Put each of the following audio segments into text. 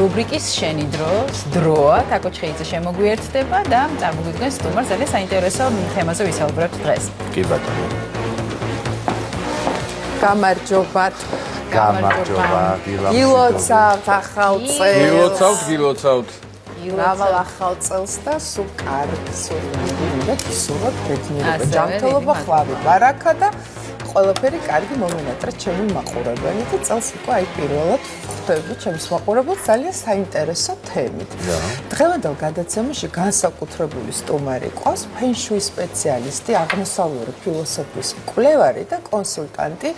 რუბრიკის შენი დროა, თაკო ჩხეიძე შემოგვიერთდება და წარმოგვიდგენს სტუმარს ძალიან საინტერესო თემაზე ვისაუბრებთ დღეს. კი ბატონო. გამარჯობათ. გილოცავთ ახალ წელს. გილოცავთ. რავალ ახალ წელს და სულ კარგი სულმიდა გისურვებთ ბედნიერება, ჯანმრთელობა, ხვარი, ბარაკა და ყველაფერი კარგი მომენატრა ჩემი მაყურებელი და წელს უკვე აი პირველად ხვდები ჩემს მაყურებელს ძალიან საინტერესო თემით. დღევანდელ გადაცემაში განსაკუთრებული სტუმარი ყავს ფენშუის სპეციალისტი, აღმოსავლური ფილოსოფიის მკვლევარი და კონსულტანტი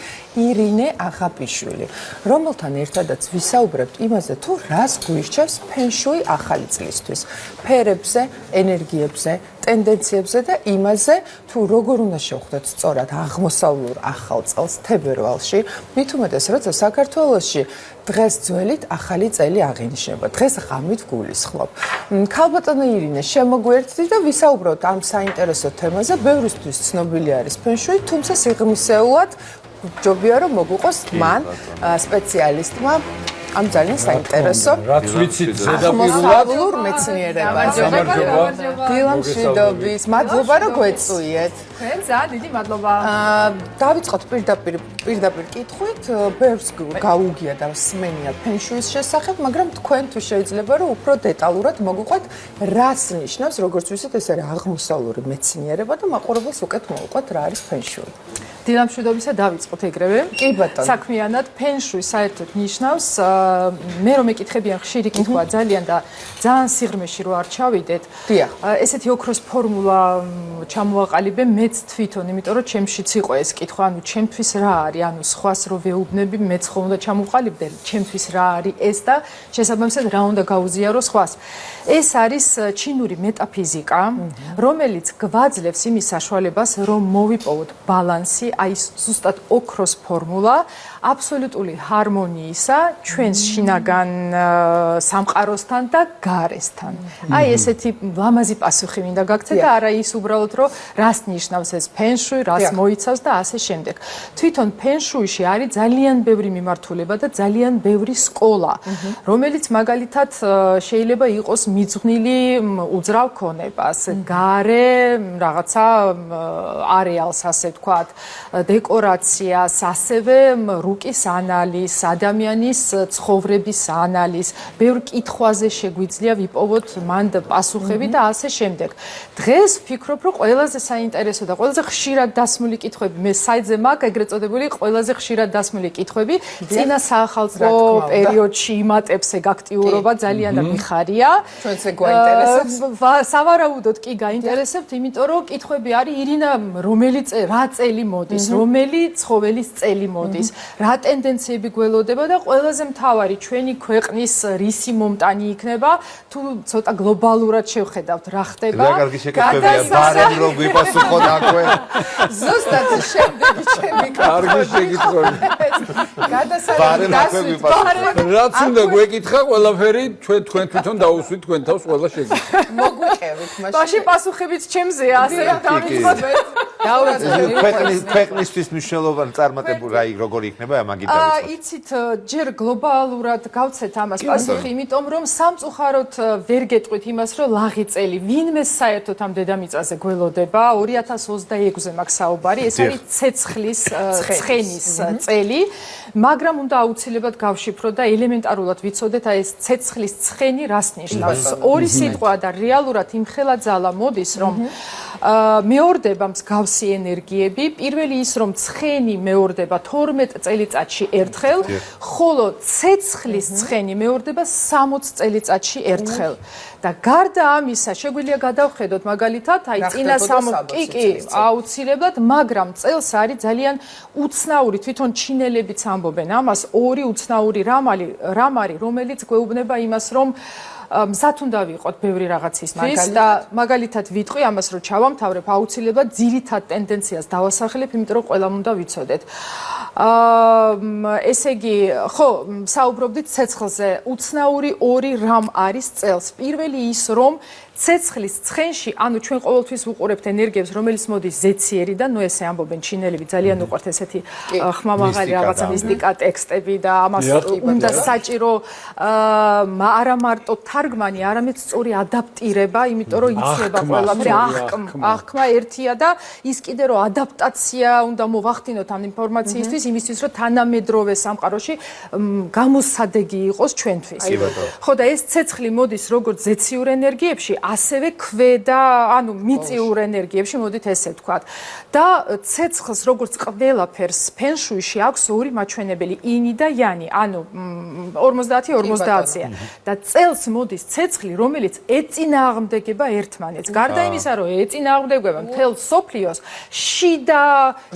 ირინე აღაპიშვილი, რომელთან ერთადაც ვისაუბრებთ იმაზე, თუ რას გვირჩევს ფენშუი ახალი წლისთვის, ფერებზე, ენერგიებზე, ტენდენციებზე და იმაზე, თუ როგორ უნდა შევხვდეთ სწორად აღმოსავლურ ახალ წელს თებერვალში, მით უმეტეს, როცა საქართველოში დღეს ძველით ახალი წელი აღინიშნება. დღეს ღამით გულისხმობ. ქალბატონო ირინე, შემოგვიერთდი და ვისაუბროთ ამ საინტერესო თემაზე. ბევრისთვის ცნობილი არის ფენშუი, თუმცა სიღრმისეულად ჯობია რომ მოგვიყოს მან სპეციალისტმა ამ ძალიან საინტერესო რაც ვიცით ზედაპირულად მეცნიერებაზე. დილა მშვიდობის, მადლობა რომ გვეწვიეთ. თქვენ ძალიან დიდი მადლობა. დავიწყოთ პირდაპირ კითხვით, ბევრს გაუგია და სმენია ფენშუის შესახებ, მაგრამ თქვენ თუ შეიძლება რომ უფრო დეტალურად მოგვიყვეთ, რას ნიშნავს, როგორც ვიცით, ეს არის აღმოსავლური მეცნიერება და მაყურებელს უკეთ მოვყვეთ რა არის ფენშუი. დილა მშვიდობისა დავიწყოთ ეგრევე. კი ბატონო. საქმიანად ფენშუი საერთოდ ნიშნავს მე რომ ეკითხებიან ხშირი კითხვაა ძალიან და ძალიან სიღრმეში რო არ ჩავიდეთ. დიახ. ესეთი ოქროს ფორმულა ჩამოვაყალიბე მეც თვითონ, იმიტომ რომ ჩემშიც იყო ეს კითხვა, ანუ ჩემთვის რა არის, ანუ სხვას რო ვეუბნები, მეც ხომ უნდა ჩამოვყალიბდე, ჩემთვის რა არის ეს და შესაბამისად რა უნდა გაუზიარო სხვას. ეს არის ჩინური მეტაფიზიკა, რომელიც გვაძლევს იმის საშუალებას, რომ მოვიპოვოთ ბალანსი, აი ზუსტად ოქროს ფორმულა აბსოლუტური ჰარმონიისა ჩვენს შინაგან სამყაროსთან და გარესთან. აი ესეთი ლამაზი პასუხი მინდა გაგცეთ და არა ის უბრალოდ რომ რას ნიშნავს ეს ფენშუი, რას მოიცავს და ასე შემდეგ. თვითონ ფენშუიში არის ძალიან ბევრი მიმართულება და ძალიან ბევრი სკოლა, რომელიც მაგალითად შეიძლება იყოს მიძღვნილი უძრავ ქონებას, გარე რაღაცა არეალს ასე ვთქვათ, დეკორაციას, ასევე რუკის ანალიზს, ადამიანის ცხოვრების ანალიზს, ბევრ კითხვაზე შეგვიძლია ვიპოვოთ მანდ პასუხები და ასე შემდეგ. დღეს ვფიქრობ, რომ ყველაზე საინტერესო და ყველაზე ხშირად დასმული კითხვები, მე საიტზე მაქვს ეგრეთ წოდებული ყველაზე ხშირად დასმული კითხვები, წინა საახალწლო პერიოდში იმატებს ეგ აქტიურობა ძალიან და მიხარია. ჩვენც ეგ გვაინტერესებს. სავარაუდოდ კი გაინტერესებთ, იმიტომ რომ კითხვები არის ირინა, რა წელი მოდის, რომელი ცხოველის წელი მოდის, რა ტენდენციები გველოდება და ყველაზე მთავარი ჩვენი ქვეყნის რისი მომტანი იქნება, თუ ცოტა გლობალურად შევხედავთ რა ხდება. რა კარგი შეკითხვებია, ბარემ რო გვიპასუხოთ აქვე. ზუსტად შემდეგი ჩემი კარგი შეკითხვები. გადასარევი დასვით. რაც უნდა გვეკითხა, ყველაფერი თქვენ თვითონ დაუსვით თქვენ თავს ყველა შეკითხვა. მოგვიყევით მაშინ. მაშინ პასუხებიც ჩემზეა, ასე დავიწყოთ. ქვეყნისთვის მნიშვნელოვანი წარმატებული რა როგორი იქნება ამაგით დავიწყოთ. იცით, ჯერ გლობალურად გავცეთ ამას პასუხი, იმიტომ რომ სამწუხაროდ ვერ გეტყვით იმას, რომ ლაღი წელი ვინმე საერთოდ ამ დედამიწაზე გველოდება, 2026-ზე მაქვს საუბარი, ეს არის ცეცხლის ცხენის წელი, მაგრამ უნდა აუცილებლად გავშიფრო და ელემენტარულად ვიცოდეთ აი ეს ცეცხლის ცხენი რას ნიშნავს. ორი სიტყვა და რეალურად იმხელა ძალა მოდის, რომ მეორდება მსგავსი ენერგიები. პირველი ის, რომ ცხენი მეორდება 12 წელიწადში ერთხელ, ხოლო ცეცხლის ცხენი მეორდება 60 წელიწადში ერთხელ. და გარდა ამისა, შეგვიძლია გადავხედოთ მაგალითად, აი წინა 60 კი, აუცილებლად, მაგრამ წელს არის ძალიან უცნაური, თვითონ ჩინელებიც ამბობენ ამას, ორი უცნაური რამ არის, რომელიც გვეუბნება იმას, რომ მზად უნდა ვიყოთ ბევრი რაღაცისთვის და მაგალითად ვიტყვი ამას რომ ჩავამთავრებ აუცილებლად ძირითად ტენდენციას დავასახელებ, იმიტომ რომ ყველამ უნდა ვიცოდეთ. ესე იგი, ხო, საუბრობდით ცეცხლზე. უცნაური ორი რამ არის წელს. პირველი ის რომ ცეცხლის ცხენში, ანუ ჩვენ ყოველთვის ვუყურებთ ენერგიებს, რომელიც მოდის ზეციერიდან, ნუ ესე ამბობენ ჩინელები, ძალიან უყვართ ესეთი ხმამაღალი რაღაცა მისტიკა ტექსტები და ამას უნდა საჭირო არა მარტო თარგმანი, არამედ სწორი ადაპტირება, იმიტომ რომ იცლება ყველაფერი, აღქმა ერთია და ის კიდე რომ ადაპტაცია უნდა მოვახდინოთ ამ ინფორმაციისთვის, იმისთვის რომ თანამედროვე სამყაროში გამოსადეგი იყოს ჩვენთვის. ხო და ეს ცეცხლი მოდის როგორც ზეციურ ენერგიებში, ასევე ქვედა, ანუ მიწიურ ენერგიებში, მოდით ესე ვთქვათ. და ცეცხლს როგორც ყველაფერს ფენშუიში აქვს ორი მაჩვენებელი, ინი და იანი, ანუ 50-50-ია. და წელს მოდის ცეცხლი, რომელიც ეწინააღმდეგება ერთმანეთს. გარდა იმისა, რომ ეწინააღმდეგება მთელ სოფლიოს, შიდა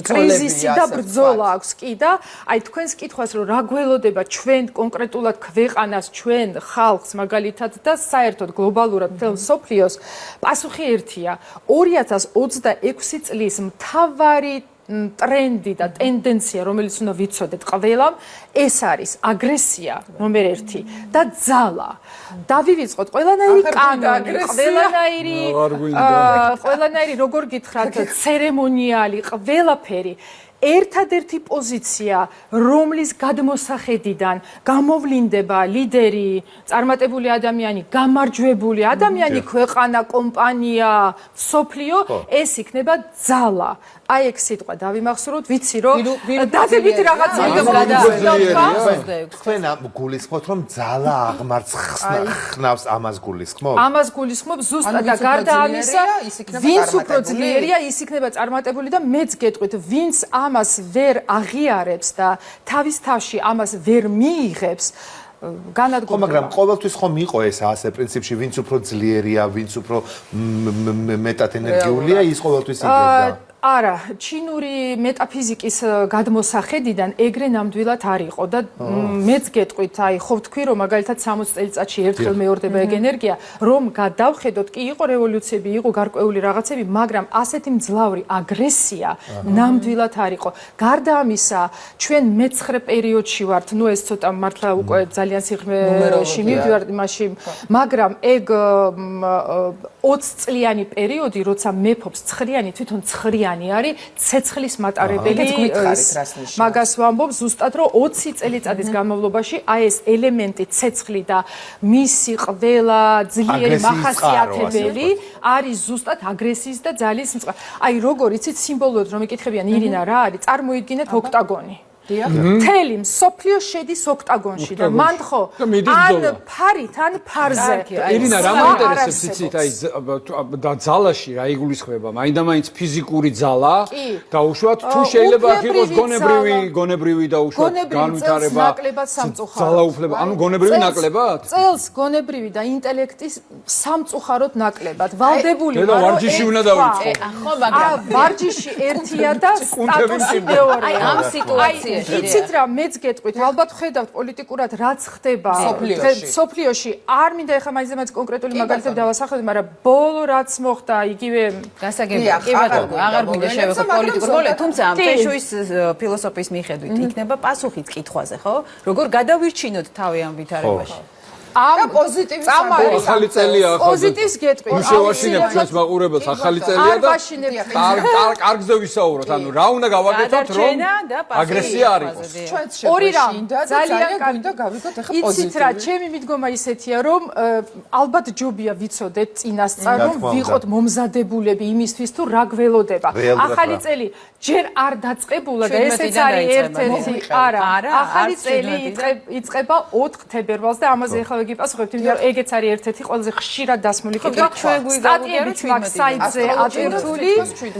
კრიზისი და ბრძოლა აქვს კი და აი თქვენს კითხვას რომ რა გველოდება ჩვენ კონკრეტულად ქვეყანას, ჩვენ ხალხს მაგალითად და საერთოდ გლობალურად მთელ სოფლიოს, პასუხი ერთია. 2026 წლის მთავარი ტრენდი და ტენდენცია, რომელიც უნდა ვიცოდეთ ყველამ, ეს არის აგრესია ნომერ 1 და ძალა. დავივიწყოთ ყველანაირი კანონი, ყველანაირი როგორ გითხრათ, ცერემონიალი, ყველაფერი. ერთადერთი პოზიცია, რომლის გადმოსახედიდან გამოვლინდება ლიდერი, წარმატებული ადამიანი, გამარჯვებული ადამიანი, ქვეყანა, კომპანია, სოფლიო, ეს იქნება ძალა. აი ეგ სიტყვა დავიმახსოვროთ, ვიცი რომ დადებით რაღაცა თქვენ გულისხმობთ რომ ძალა აღმარცხნავს ამას გულისხმობთ? ამას გულისხმობ ზუსტად და გარდა ამისა, ვინც უფრო ძლიერია, ის იქნება წარმატებული და მეც გეტყვით, ვინც ამას ვერ აღიარებს და თავის თავში ამას ვერ მიიღებს, განადგურება. მაგრამ ყოველთვის ხომ იყო ეს ასე პრინციპში, ვინც უფრო ძლიერია, ვინც უფრო მეტად ენერგიულია, ის ყოველთვის იგებდა. არა, ჩინური მეტაფიზიკის გადმოსახედიდან ეგრე ნამდვილად არ იყო და მეც გეტყვით, აი ხო ვთქვი რომ მაგალითად 60 წელიწადში ერთხელ მეორდება ეგ ენერგია, რომ გადავხედოთ, კი იყო რევოლუციები, იყო გარკვეული რაღაცები, მაგრამ ასეთი მძლავრი აგრესია ნამდვილად არ იყო. გარდა ამისა, ჩვენ მე-9 პერიოდში ვართ, ნუ ეს ცოტა მართლა უკვე ძალიან სიღრმეში მივდივართ იმაში, მაგრამ ეგ 20 წლიანი პერიოდი, როცა მეფობს ცხრიანი, თვითონ ცხრიანი არის ცეცხლის მატარებელი მაგას ვამბობ ზუსტად რომ 20 წელიწადის განმავლობაში აი ეს ელემენტი ცეცხლი და მისი ყველა ძლიერი მახასიათებელი არის ზუსტად აგრესიის და ძალის მწყება. აი როგორ იცით სიმბოლოად რომ ეკითხებიან ირინა რა არის, წარმოიდგინეთ ოქტაგონი. მთელი მსოფლიო შედის ოქტაგონში და მან ხო ან ფარით ან ფარზე. ირინა რა მაინტერესებს იცით აი და ძალაში რა იგულისხმება? მაინდა-მაინც ფიზიკური ძალა და უშუალოდ თუ შეიძლება აქ იყოს გონებრივი და უშუალოდ განვითარება ძალაუფლება, ანუ გონებრივი ნაკლებად? წელს გონებრივი და ინტელექტის სამწუხაროდ ნაკლებად. ვალდებული და ვარჯიში უნდა დავიწყო. ხო, მაგრამ ვარჯიში ერთია და სტატუსი მეორეა. ამ სიტუაციაში იცით რა, მეც გეტყვით, ალბათ ხედავთ პოლიტიკურად რაც ხდება სოფლიოში. არ მინდა ეხლა მაინც კონკრეტული მაგალითები დავასახელოთ, მაგრამ ბოლო რაც მოხდა, იგივე გასაგებია. კი ბატონო, აღარ გვინდა შევეხოთ პოლიტიკურ როლებს, თუმცა ფეშუის ფილოსოფიის მიხედვით იქნება პასუხიც კითხვაზე, ხო? როგორ გადავირჩინოთ თავი ამ ვითარებაში? ამ პოზიტივის ახალი წელია ახლა. პოზიტივს გეტყვით. ნუ შევაშინებ ჩვენს მაყურებელს, ახალი წელია და კარგზე ვისაუბროთ. ანუ რა უნდა გავაკეთოთ, რომ აგრესია არ იყოს. ორი რამ ძალიან კარგი გავიგოთ ახლა პოზიტივი. იცით რა, ჩემი მიდგომა ისეთია, რომ ალბათ ჯობია ვიცოდეთ წინასწარ, რომ ვიყოთ მომზადებულები იმისთვის, თუ რა გველოდება. ახალი წელი ჯერ არ დაწყებულა და ესეც არის ერთ-ერთი არა. ახალი წელი იწყება 4 თებერვალს და ამაზე ახლა გიპასუხებთ, იმიტომ რომ ეგეც არის ერთ-ერთი ყველაზე ხშირად დასმული კითხვა. სტატიებიც მაქვს საიტზე ატვირთული.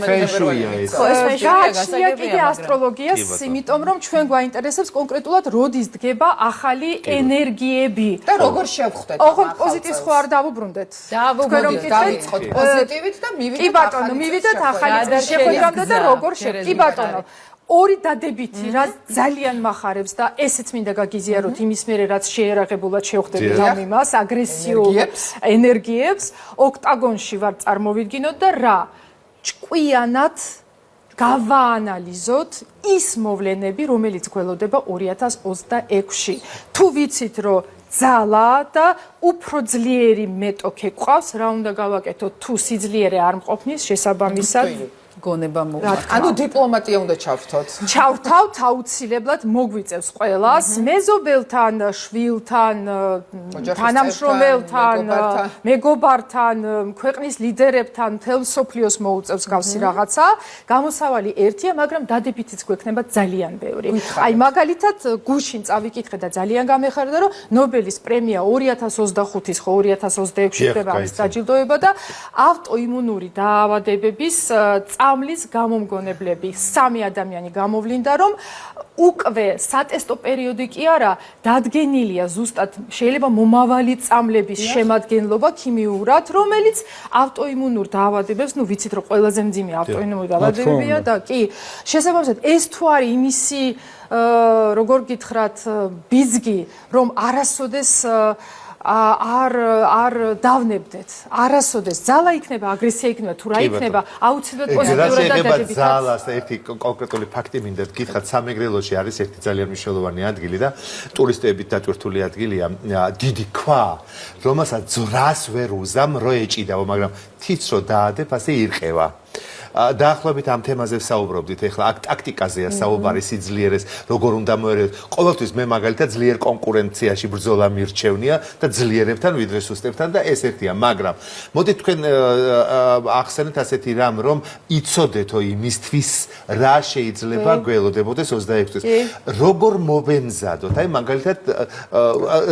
ფენშუია ეს. გააჩნია კიდე ასტროლოგიას, იმიტომ რომ ჩვენ გვაინტერესებს კონკრეტულად როდის დგება ახალი ენერგიები. და როგორ შევხვდეთ? ოღონდ პოზიტივს ხო არ დავუბრუნდეთ? დავიწყოთ პოზიტივით და მივიდეთ. კი ბატონო, მივიდეთ ახალი წელი შეხვედრამდე და როგორ კი ბატონო. ორი დადებითი რა ძალიან მახარებს და ესეც მინდა გაგიზიაროთ იმის მერე რაც შეერაღებულად შევხვდებით ამ იმას აგრესიულ ენერგიებს ოქტაგონში ვარ წარმოვიდგინოთ და რა ჭკვიანად გავაანალიზოთ ის მოვლენები რომელიც გველოდება 2026-ში თუ ვიცით რომ ძალა და უფრო ძლიერი მეტოქე ყავს რა უნდა გავაკეთოთ თუ სიძლიერე არ მყოფნის შესაბამისად გონება მოვაკეთოთ. ანუ დიპლომატია უნდა ჩავრთოთ. ჩავრთავთ აუცილებლად მოგვიწევს ყველას, მეზობელთან, შვილთან, თანამშრომელთან, მეგობართან, ქვეყნის ლიდერებთან, მთელ მსოფლიოს მოუწევს გავსი რაღაცა. გამოსავალი ერთია, მაგრამ დადებითიც გვექნება ძალიან ბევრი. აი მაგალითად გუშინ წავიკითხე და ძალიან გამეხარდა, რომ ნობელის პრემია 2025-ის ხო 2026-ში ხდება ის დაჯილდოება და ავტოიმუნური დაავადებების წამლის გამომგონებლები 3 ადამიანი გამოვლინდა, რომ უკვე სატესტო პერიოდი კი არა, დადგენილია ზუსტად შეიძლება მომავალი წამლების შემადგენლობა ქიმიურად, რომელიც ავტოიმუნურ დაავადებებს, ну ვიცით რომ ყველაზე მძიმე ავტოიმუნური დაავადებებია და კი, შესაბამისად ეს თუ არის იმისი როგორ გითხრათ, ბიზგი, რომ არასოდეს არ დავნებდეთ. არასოდეს ძალა იქნება, აგრესია იქნება, თუ რა იქნება, აუცილებლად პოზიტიურად დადებითად. ძალას და ერთი კონკრეტული ფაქტი მინდა გითხრათ, სამეგრელოში არის ერთი ძალიან მნიშვნელოვანი ადგილი და ტურისტებით დატვირთული ადგილია, დიდი ქვა, რომელსაც ძრას ვერ უზამ, რო ეჭიდაო, მაგრამ თიც რო დაადებ, ასე ირყევა. დაახლოებით ამ თემაზე ვსაუბრობდით, ეხლა აქ ტაქტიკაზეა საუბარი სიძლიერეს, როგორ უნდა მოერევოთ. ყოველთვის მე მაგალითად ძლიერ კონკურენციაში ბრძოლა მირჩევნია და ძლიერებთან ვიდრე სუსტებთან და ეს ერთია, მაგრამ მოდით თქვენ ახსენეთ ასეთი რამ, რომ იცოდეთო იმისთვის, რა შეიძლება გველოდებოდეს 26 წელს. როგორ მოვემზადოთ? აი მაგალითად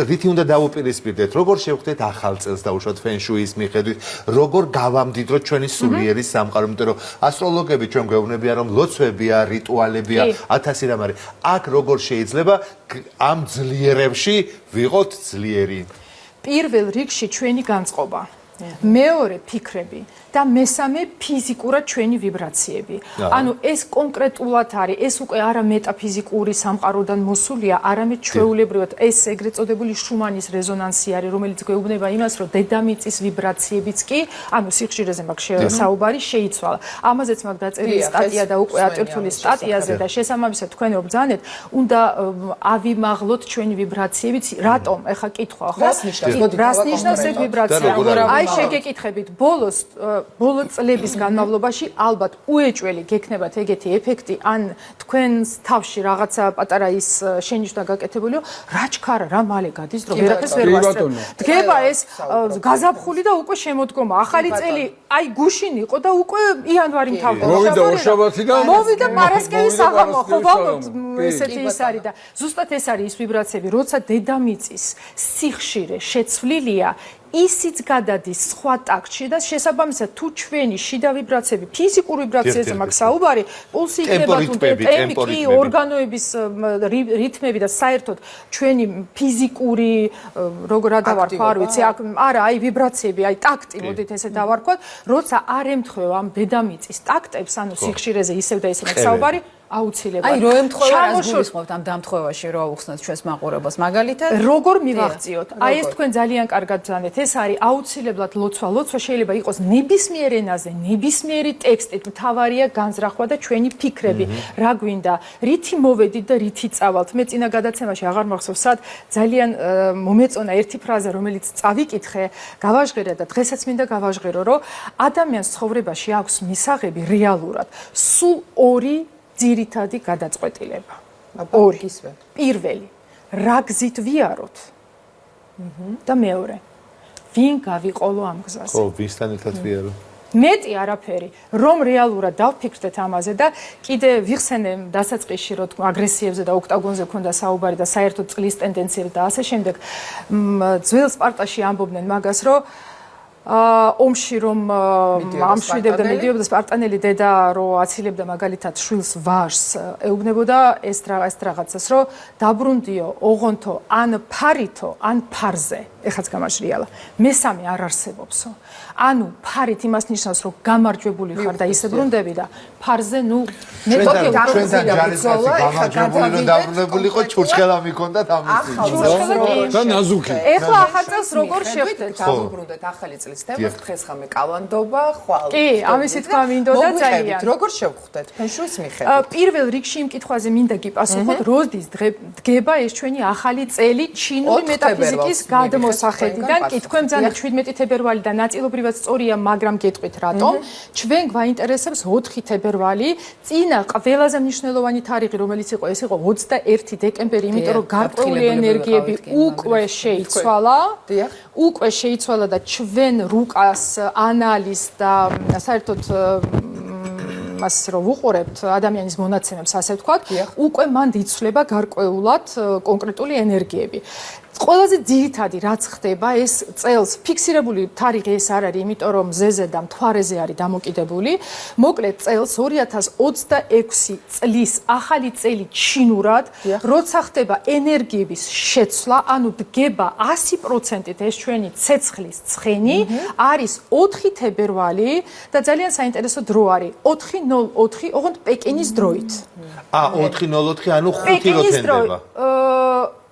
რითი უნდა დაუპირისპირდეთ? როგორ შევხვდეთ ახალ წელს დაუშვათ ფენშუის მიხედვით? როგორ გავამდიდროთ ჩვენი სულიერი სამყარო, იმიტომ რომ ასტროლოგები ჩვენ გვეუბნებიან რომ ლოცვებია, რიტუალებია, 1000 რამ არის. აქ როგორ შეიძლება ამ ძლიერებში ვიყოთ ძლიერი? პირველ რიგში ჩვენი განწყობა. მეორე ფიქრები და მესამე ფიზიკურად ჩვენი ვიბრაციები. ანუ ეს კონკრეტულად არის, ეს უკვე არა მეტაფიზიკური სამყაროდან მოსულია, არამედ ჩვეულებრივად ეს ეგრეთ წოდებული შუმანის რეზონანსი არის, რომელიც გვეუბნება იმას, რომ დედამიწის ვიბრაციებიც კი, ანუ სიხშირეზე მაქვს საუბარი შეიცვალა. ამაზეც მაქვს დაწერილი სტატია და უკვე ატვირთული სტატიაზე და შესაბამისად თქვენ ობძანეთ, უნდა ავიმაღლოთ ჩვენი ვიბრაციებიც. რატომ? ეხა კითხვა ხო? რას ნიშნავს ეს ვიბრაცია? აი შეგეკითხებით, ბოლო წლების განმავლობაში ალბათ უეჭველი გექნებათ ეგეთი ეფექტი, ან თქვენს თავში რაღაცა პატარა ის შენიშვნა გაკეთებული, რა ჩქარა, რა მალე გადის, რომ ვერაფერს ვერ ვასწრებ. დგება ეს გაზაფხული და უკვე შემოდგომა. ახალი წელი, აი გუშინ იყო და უკვე იანვარი მთავრდება. მოვიდა ორშაბათი და მოვიდა პარასკევის საღამო, ხო ვაბობთ, ესეთი ის არის და ზუსტად ეს არის ის ვიბრაციები, როცა დედამიწის სიხშირე შეცვლილია, ისიც გადადის სხვა ტაქტში და შესაბამისად თუ ჩვენი შიდა ვიბრაციები, ფიზიკური ვიბრაციებზე მაქვს საუბარი, პულსი იქნება თუ ტემპი, ორგანოების რითმები და საერთოდ ჩვენი ფიზიკური როგორ დავარქვა, არ ვიცი, არა, აი ვიბრაციები, აი ტაქტი, მოდით ესე დავარქვათ, როცა არ ემთხვევა ამ დედამიწის ტაქტებს, ანუ სიხშირეზე ისევ და ისე მაქვს საუბარი, აუცილებლად. აი, რო ემთხვევა რას გულისხმობთ ამ დამთხვევაში, რო აუხსნათ ჩვენს მაყურებელს, მაგალითად? როგორ მივაღწიოთ? აი ეს თქვენ ძალიან კარგად ძანეთ. ეს არის აუცილებლად ლოცვა. ლოცვა შეიძლება იყოს ნებისმიერ ენაზე, ნებისმიერი ტექსტით. მთავარია განზრახვა და ჩვენი ფიქრები. რა გვინდა? რითი მოვედით და რითი წავალთ? მე წინა გადაცემაში აღარ მახსოვს, სად ძალიან მომეწონა ერთი ფრაზა, რომელიც წავიკითხე, გავაჟღერა და დღესაც მინდა გავაჟღერო, რომ ადამიანს ცხოვრებაში აქვს მისაღები რეალურად. სულ ორი ძირითადი გადაწყვეტილება. ორი. პირველი, რა გზით ვიაროთ? და მეორე, ვინ გავიყოლო ამ გზაზე? ხო, ვისთან ერთად ვიარო? მეტი არაფერი, რომ რეალურად დავფიქრდეთ ამაზე და კიდე ვიხსენე დასაწყისში, რომ აგრესიებზე და ოქტაგონზე ქონდა საუბარი და საერთოდ წყლის ტენდენციები და ასე შემდეგ. ძველ სპარტაში ამბობდნენ მაგას, რომ ომში რომ ამშვიდებდა მიდიოდა სპარტანელი დედა რო აცილებდა მაგალითად შვილს ვაჟს ეუბნებოდა ეს რაღაცას რომ დაბრუნდიო ოღონთო ან ფარითო ან ფარზე ეხაც გამაჟრიალა მესამე არ არსებობსო ანუ ფარით იმას ნიშნავს რომ გამარჯვებული ხარ და ისე ბრუნდები და ფარზე ნუ ჩვენთან ჯარისკაცი გამარჯვებული და დაბრუნებულიყო ჩურჩხელა მიქონდათ ამის და ნაზუქი ეხლა ახალ წელს როგორ შევხვდეთ დავუბრუნდეთ ახალი წლის თემას დღესხამე კალანდობა ხვალ კი ამისი თქვა მინდოდა ძალიან როგორ შევხვდეთ ფენშუის მიხედვით პირველ რიგში იმ კითხვაზე მინდა გიპასუხოთ როდის დგება ეს ჩვენი ახალი წელი ჩინური მეტაფიზიკის გადმოსახედიდან კითხვემ ძალიან 17 თებერვალი და ნაწილობრივად სწორია მაგრამ გეტყვით რატომ ჩვენ გვაინტერესებს 4 თებერვალი წინა ყველაზე მნიშვნელოვანი თარიღი რომელიც იყო ეს იყო 21 დეკემბერი იმიტომ რომ გარკვეული ენერგიები უკვე შეიცვალა და ჩვენ რუკას ანალიზს და საერთოდ მას რომ ვუყურებთ ადამიანის მონაცემებს ასე ვთქვათ უკვე მანდ იცვლება გარკვეულად კონკრეტული ენერგიები ყველაზე ძირითადი რაც ხდება ეს წელს ფიქსირებული თარიღი ეს არ არის იმიტომ რომ მზეზე და მთვარეზე არის დამოკიდებული მოკლედ წელს 2026 წლის ახალი წელი ჩინურად როცა ხდება ენერგიების შეცვლა ანუ დგება 100%-ით ეს ჩვენი ცეცხლის ცხენი არის 4 თებერვალი და ძალიან საინტერესო დრო არის 4:04 ოღონდ პეკინის დროით 4:04 ანუ 5 რო თენდება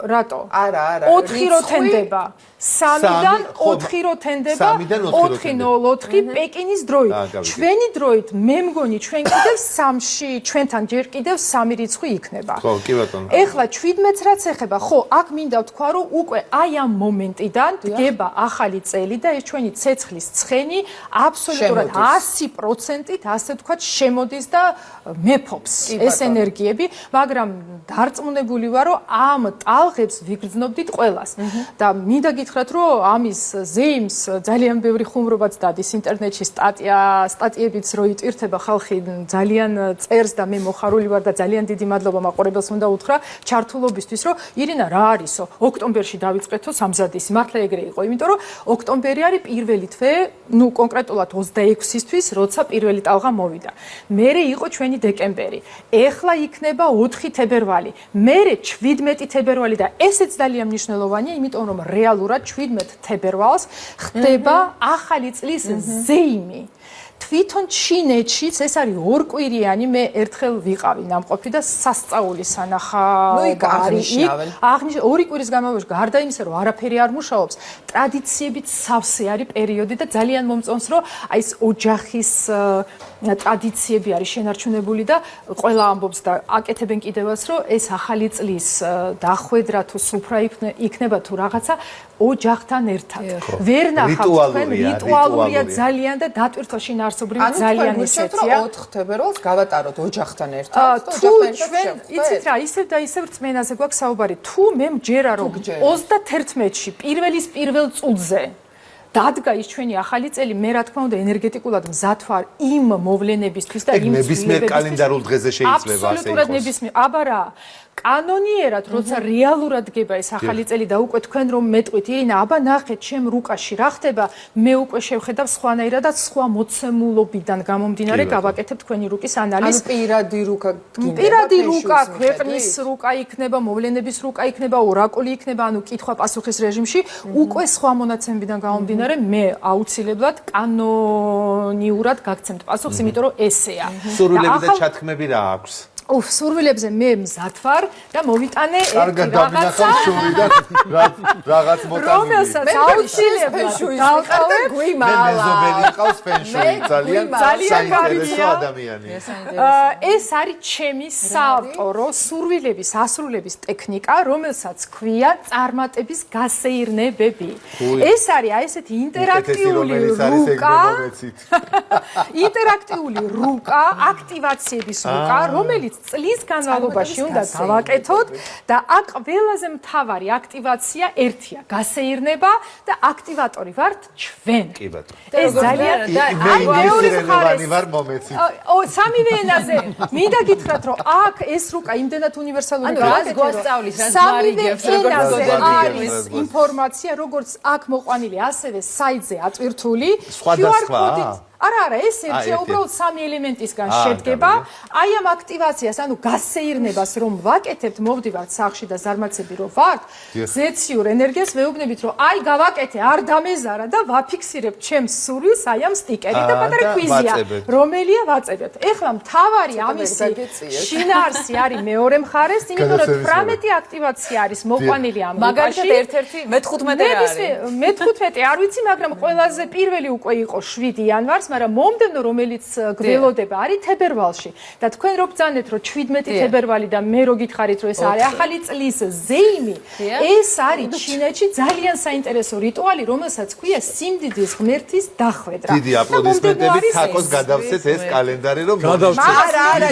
რატო? არა 4 რო თენდება 3-დან 4 რო თენდება 4:04 პეკინის დროით ჩვენი დროით მე მგონი ჩვენ კიდევ 3-ში ჩვენთან ჯერ კიდევ 3 რიცხვი იქნება ხო კი ბატონო ეხლა 17-ს რაც ეხება ხო აქ მინდა ვთქვა რომ უკვე აი ამ მომენტიდან დგება ახალი წელი და ეს ჩვენი ცეცხლის ცხენი აბსოლუტურად 100%-ით ასე ვთქვათ შემოდის და მეფობს ეს ენერგიები მაგრამ დარწმუნებული ვარ რომ ამ ტალღებს ვიგრძნობდით ყველას და მინდა გითხრათ რომ ამის ზეიმს ძალიან ბევრი ხუმრობაც დადის ინტერნეტში სტატიებიც რო იტვირთება ხალხი ძალიან წერს და მე მოხარული ვარ და ძალიან დიდი მადლობა მაყურებელს უნდა უთხრა ჩართულობისთვის რომ ირინა რა არისო ოქტომბერში დავიწყეთო სამზადისი მართლა ეგრე იყო იმიტომ რომ ოქტომბერი არის პირველი თვე ნუ კონკრეტულად 26-ისთვის როცა პირველი ტალღა მოვიდა მერე იყო ჩვენი დეკემბერი ეხლა იქნება 4 თებერვალი მერე 17 თებერვალი და ესეც ძალიან მნიშვნელოვანია იმიტომ რომ რეალურად 17 თებერვალს ხდება ახალი წლის ზეიმი თვითონ ჩინეთშიც ეს არის ორკვირიანი მე ერთხელ ვიყავი ნამყოფი და სასწაული სანახავი აღნიშნავენ ორი კვირის განმავლობაში გარდა იმისა რომ არაფერი არ მუშაობს ტრადიციებით სავსე არის პერიოდი და ძალიან მომწონს რომ აი ეს ოჯახის ტრადიციები არის შენარჩუნებული და ყველა ამბობს და აკეთებენ კიდევაც რომ ეს ახალი წლის დახვედრა თუ სუფრა იქნება თუ რაღაცა ოჯახთან ერთად ვერ ნახავთ თქვენ რიტუალურია ძალიან და დატვირთვაში არსობრივი ძალიან ისეთია 4 თებერვალს გავატაროთ ოჯახთან ერთად თუ ჩვენ იცით რა ისევ და ისევ რწმენაზე გვაქვს საუბარი თუ მე მჯერა რომ 31-ში პირველის პირველ წუთზე დადგა ის ჩვენი ახალი წელი მე რა თქმა უნდა ენერგეტიკულად მზად ვარ იმ მოვლენებისთვის და იმ ნებისმიერ კალენდარულ დღეზე შეიძლება ასე იყოს აბსოლუტურად ნებისმიერ აბა რა კანონიერად როცა რეალურად დგება ეს ახალი წელი და უკვე თქვენ რომ მეტყვით ირინა აბა ნახეთ ჩემ რუკაში რა ხდება მე უკვე შევხედავ სხვანაირად და სხვა მოცემულობიდან გამომდინარე გავაკეთებ თქვენი რუკის ანალიზს ანუ პირადი რუკა პირადი რუკა ქვეყნის რუკა იქნება მოვლენების რუკა იქნება ორაკული იქნება ანუ კითხვა-პასუხის რეჟიმში უკვე სხვა მონაცემებიდან გამომდინარე მე აუცილებლად კანონიურად გაგცემთ პასუხს იმიტომ რომ ესეა სურვილები და ჩათქმები რა აქვს სურვილებზე მე მზად ვარ და მოვიტანე ერთი რაღაცა რაღაც მოტანილი რომელსაც აუცილებლად დავყავე მე მეზობელი ყავს ფენშუი ძალიან საინტერესო ადამიანია ეს არის ჩემი საავტორო სურვილების ასრულების ტექნიკა რომელსაც ქვია წარმატების გასეირნებები ეს არის აი ესეთი ინტერაქტიული რუკა აქტივაციების რუკა რომელიც წლის განმავლობაში უნდა დავაკეთოთ და აქ ყველაზე მთავარი აქტივაცია ერთია, გასეირნება და აქტივატორი ვართ ჩვენ. კი ბატონო. ეს ძალიან აი მეორე ხარეს ვარ მომეცი. სამივე ენაზე მინდა გითხრათ რომ აქ ეს რუკა იმდენად უნივერსალური რას გვასწავლის, რას გვარიგებს, როგორ არის ინფორმაცია, როგორც აქ მოყვანილი, ასევე საიტზე ატვირთული სხვადასხვა? არა, ეს ერთია, უბრალოდ სამი ელემენტისგან შედგება. აი ამ აქტივაციას, ანუ გასეირნებას რომ ვაკეთებთ, მოვდივართ სახლში და ზარმაცები რომ ვართ, ზეციურ ენერგიას ვეუბნებით, რომ აი გავაკეთე, არ დამეზარა და ვაფიქსირებ ჩემს სურვილს აი ამ სტიკერი და პატარა კვიზია, რომელია ვაწებებთ. ეხლა მთავარი ამისი შინაარსი არის მეორე მხარეს, იმიტომ რომ 18 აქტივაცია არის მოყვანილი ამ მაგალითად ერთ-ერთი მე-15 არის. მე-15 არ ვიცი, მაგრამ ყველაზე პირველი უკვე იყო 7 იანვარს, მაგრამ მომდევნო რომელიც გველოდება არის თებერვალში და თქვენ რო ბრძანეთ რომ 17 თებერვალი და მე რო გითხარით რომ ეს არის ახალი წლის ზეიმი, ეს არის ჩინეთში ძალიან საინტერესო რიტუალი, რომელსაც ქვია სიმდიდრის ღმერთის დახვედრა. დიდი აპლოდისმენტები თაკოს გადავცეთ ეს კალენდარი რომ არა,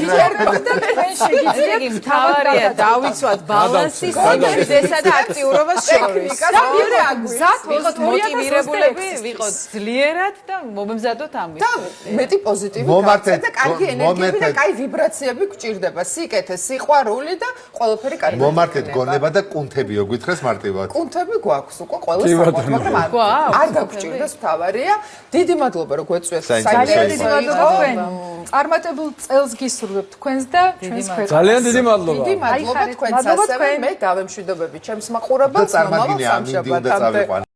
იგი მთავარია დავიცვათ ბალანსი სიმდიდრესა და აქტიურობას შორის. და მეორე აგზათ ვიყოთ მოტივირებულები, ვიყოთ ძლიერად და მომემზადოთ ამით. და მეტი პოზიტივი მომართეთ, და კარგი ენერგიები და კაი ვიბრაციები გჭირდება, სიკეთე, სიყვარული და ყველაფერი კარგი. მომართეთ გონება და კუნთებიო გითხრეს მარტივად. კუნთები გვაქვს უკვე ყველა საყვარელ, მაგრამ არ გაგჭირდეს თავარია. დიდი მადლობა რომ გვეწვიეთ ძალიან დიდი მადლობა თქვენ. წარმატებულ წელს გისურვებთ თქვენს და ჩვენს ქვეყანას. ძალიან დიდი მადლობა. დიდი მადლობა თქვენს ასევე მე გავემშვიდობები ჩემს მაყურებელს, მომავალ სამშაბათამდე.